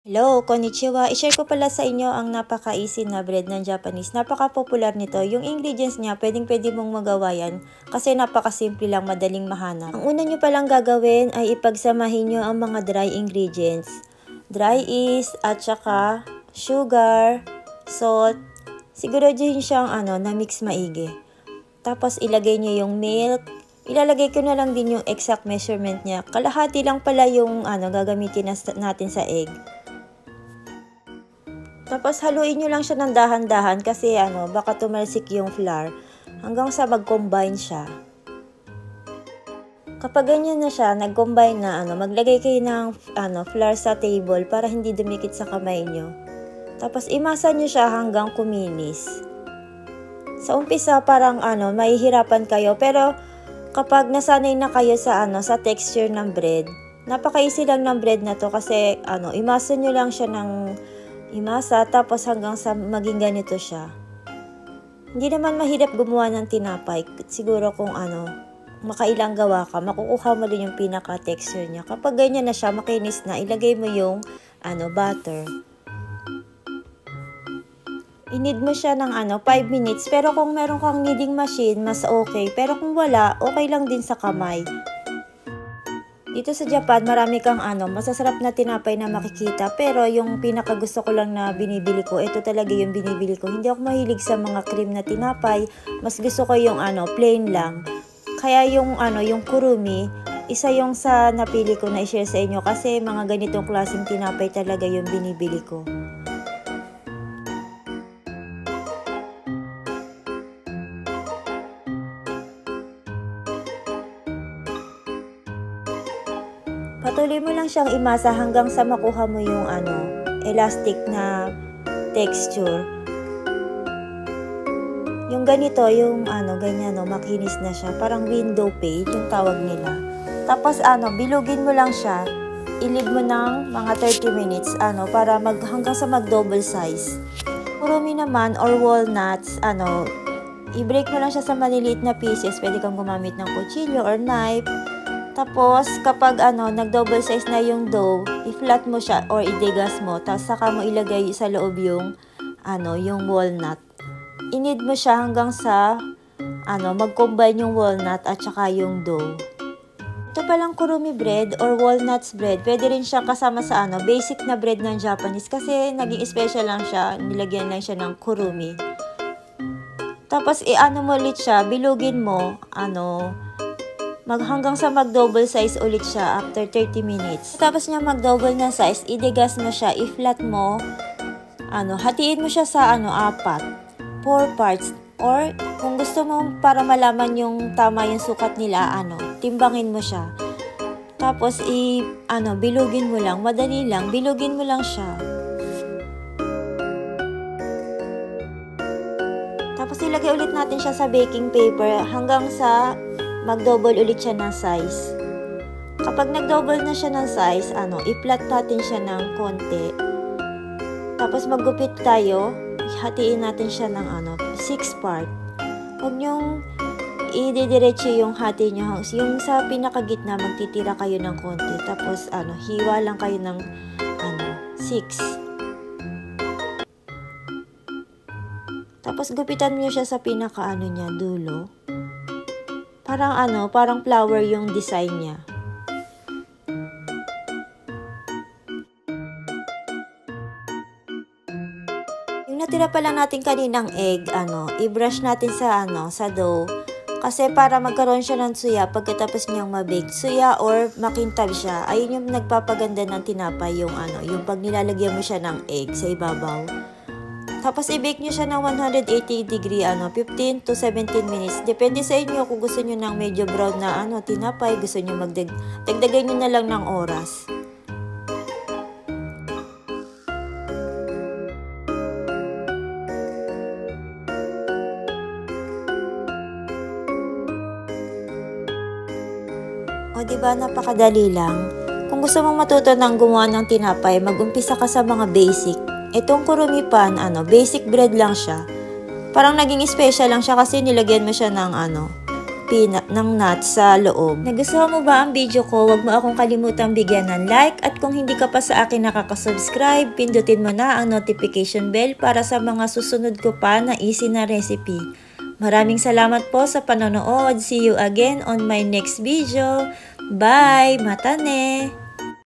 Hello, konnichiwa. I-share ko pala sa inyo ang napaka-easy na bread ng Japanese. Napaka-popular nito. Yung ingredients niya, pwedeng-pwede mong magawa yan kasi napaka-simple lang, madaling mahanap. Ang una nyo palang gagawin ay ipagsamahin nyo ang mga dry ingredients. Dry yeast at saka sugar, salt. Siguraduhin siyang na-mix maigi. Tapos ilagay nyo yung milk. Ilalagay ko na lang din yung exact measurement niya. Kalahati lang pala yung gagamitin natin sa egg. Tapos haluin nyo lang siya ng dahan-dahan kasi baka tumalsik yung flour hanggang sa mag-combine siya. Kapag ganyan na siya, nag-combine na maglagay kayo ng flour sa table para hindi dumikit sa kamay nyo. Tapos imasa nyo siya hanggang kuminis. Sa umpisa parang mahihirapan kayo, pero kapag nasanay na kayo sa texture ng bread, napaka-easy lang ng bread na to kasi imasa nyo lang siya ng imasa tapos hanggang sa maging ganito siya. Hindi naman mahirap gumawa ng tinapay. Siguro kung makailang gawa ka, makukuha mo din yung pinaka-texture niya. Kapag ganyan na siya, makinis na, ilagay mo yung butter. I-knead mo siya ng 5 minutes. Pero kung meron kang kneading machine, mas okay. Pero kung wala, okay lang din sa kamay. Dito sa Japan, marami kang masasarap na tinapay na makikita. Pero yung pinaka gusto ko lang na binibili ko, ito talaga yung binibili ko. Hindi ako mahilig sa mga cream na tinapay. Mas gusto ko yung plain lang. Kaya yung kurumi, isa yung sa napili ko na i-share sa inyo kasi mga ganitong klaseng tinapay talaga yung binibili ko. Patuloy mo lang siyang imasa hanggang sa makuha mo yung elastic na texture. Yung ganito, yung ganyan, makinis na siya. Parang window page, yung tawag nila. Tapos bilugin mo lang siya. I-leave mo ng mga 30 minutes, para hanggang sa mag-double size. Kurumi naman, or walnuts, i-break mo lang siya sa maliliit na pieces. Pwede kang gumamit ng kutsilyo or knife. Tapos, kapag nag-double size na yung dough, i-flat mo siya or i-degas mo. Tapos, saka mo ilagay sa loob yung, yung walnut. I-knead mo siya hanggang sa, mag-combine yung walnut at saka yung dough. Ito palang kurumi bread or walnuts bread. Pwede rin siya kasama sa basic na bread ng Japanese kasi naging special lang siya. Nilagyan lang siya ng kurumi. Tapos, mo ulit siya. Bilugin mo, hanggang sa mag-double size ulit siya after 30 minutes. Tapos niya mag-double na size, i-degas mo siya, i-flat mo, hatiin mo siya sa 4 parts. Or kung gusto mo para malaman yung tama yung sukat nila, timbangin mo siya. Tapos bilugin mo lang, madali lang, bilugin mo lang siya. Tapos ilagay ulit natin siya sa baking paper hanggang sa mag-double ulit siya ng size. Kapag nag-double na siya ng size, i-flat natin siya ng konti. Tapos maggupit tayo, hatiin natin siya ng 6 part. Huwag nyong i-diretso yung hati nyo. Yung sa pinakagitna, magtitira kayo ng konti. Tapos, hiwa lang kayo ng 6. Tapos, gupitan nyo siya sa pinaka niya, dulo. Parang flower yung design niya. Yung natira pa lang natin kaninang egg, i-brush natin sa dough. Kasi para magkaroon siya ng suya pagkatapos niyang ma-bake. Suya or makintab siya. Ayun yung nagpapaganda ng tinapay, yung pag nilalagyan mo siya ng egg sa ibabaw. Tapos, i-bake nyo siya ng 180 degree, 15 to 17 minutes. Depende sa inyo kung gusto nyo ng medyo brown na tinapay, gusto nyo dagdagan nyo na lang ng oras. O, diba, napakadali lang. Kung gusto mong matuto ng gumawa ng tinapay, mag-umpisa ka sa mga basic. Itong kurumi pan, basic bread lang siya. Parang naging special lang siya kasi nilagyan mo siya ng ng nuts sa loob. Nagustuhan mo ba ang video ko? Huwag mo akong kalimutang bigyan ng like at kung hindi ka pa sa akin nakakasubscribe, pindutin mo na ang notification bell para sa mga susunod ko pa na easy na recipe. Maraming salamat po sa panonood. See you again on my next video. Bye! Matane!